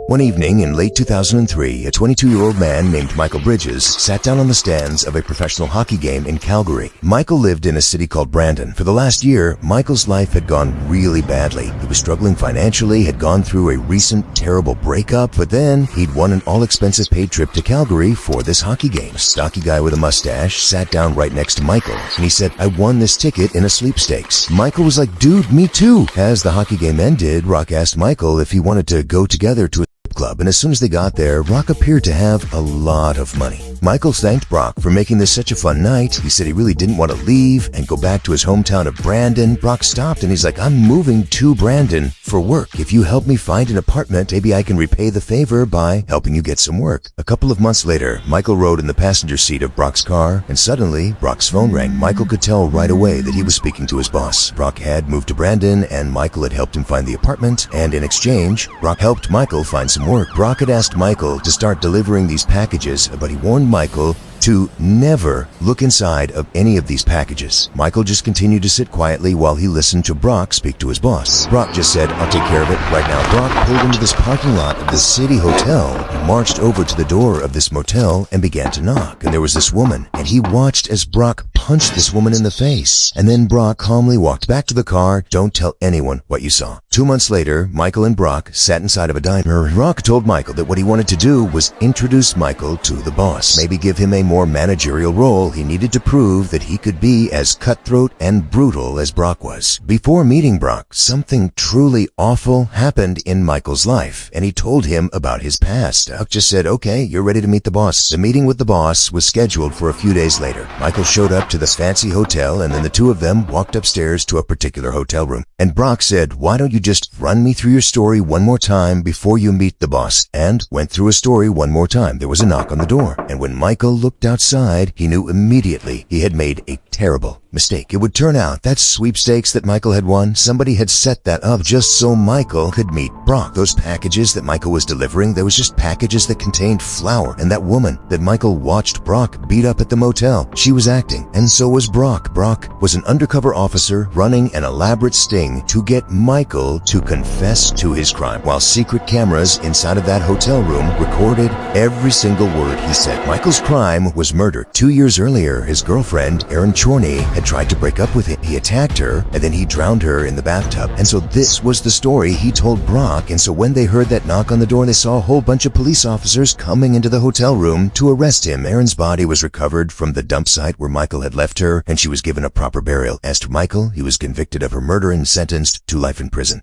One evening in late 2003, a 22-year-old man named Michael Bridges sat down on the stands of a professional hockey game in Calgary. Michael lived in a city called Brandon. For the last year, Michael's life had gone really badly. He was struggling financially, had gone through a recent terrible breakup, but then he'd won an all-expenses paid trip to Calgary for this hockey game. A stocky guy with a mustache sat down right next to Michael, and he said, "I won this ticket in a sweepstakes." Michael was like, "Dude, me too." As the hockey game ended, Rock asked Michael if he wanted to go together to a club, and as soon as they got there, Brock appeared to have a lot of money. Michael thanked Brock for making this such a fun night. He said he really didn't want to leave and go back to his hometown of Brandon. Brock stopped and he's like, "I'm moving to Brandon for work. If you help me find an apartment, maybe I can repay the favor by helping you get some work." A couple of months later, Michael rode in the passenger seat of Brock's car, and suddenly Brock's phone rang. Michael could tell right away that he was speaking to his boss. Brock had moved to Brandon and Michael had helped him find the apartment, and in exchange, Brock helped Michael find some work. Brock had asked Michael to start delivering these packages, but he warned Michael to never look inside of any of these packages. Michael just continued to sit quietly while he listened to Brock speak to his boss. Brock just said, "I'll take care of it right now." Brock pulled into this parking lot of the city hotel and marched over to the door of this motel and began to knock. And there was this woman, and he watched as Brock punched this woman in the face. And then Brock calmly walked back to the car. "Don't tell anyone what you saw." 2 months later, Michael and Brock sat inside of a diner. Brock told Michael that what he wanted to do was introduce Michael to the boss, maybe give him a more managerial role. He needed to prove that he could be as cutthroat and brutal as Brock was. Before meeting Brock, something truly awful happened in Michael's life, and he told him about his past. Brock just said, "Okay, you're ready to meet the boss." The meeting with the boss was scheduled for a few days later. Michael showed up to the fancy hotel, and then the two of them walked upstairs to a particular hotel room. And Brock said, "Why don't you just run me through your story one more time before you meet the boss?" And went through his story one more time. There was a knock on the door, and when Michael looked outside, he knew immediately he had made a terrible mistake. It would turn out that sweepstakes that Michael had won, somebody had set that up just so Michael could meet Brock. Those packages that Michael was delivering, there was just packages that contained flour. And that woman that Michael watched Brock beat up at the motel, she was acting, and so was Brock. Brock was an undercover officer running an elaborate sting to get Michael to confess to his crime, while secret cameras inside of that hotel room recorded every single word he said. Michael's crime was murder. 2 years earlier, his girlfriend, Erin Chorney, had tried to break up with him. He attacked her, and then he drowned her in the bathtub. And so this was the story he told Brock. And so when they heard that knock on the door, they saw a whole bunch of police officers coming into the hotel room to arrest him. Erin's body was recovered from the dump site where Michael had left her, and she was given a proper burial. As to Michael, he was convicted of her murder and sentenced to life in prison.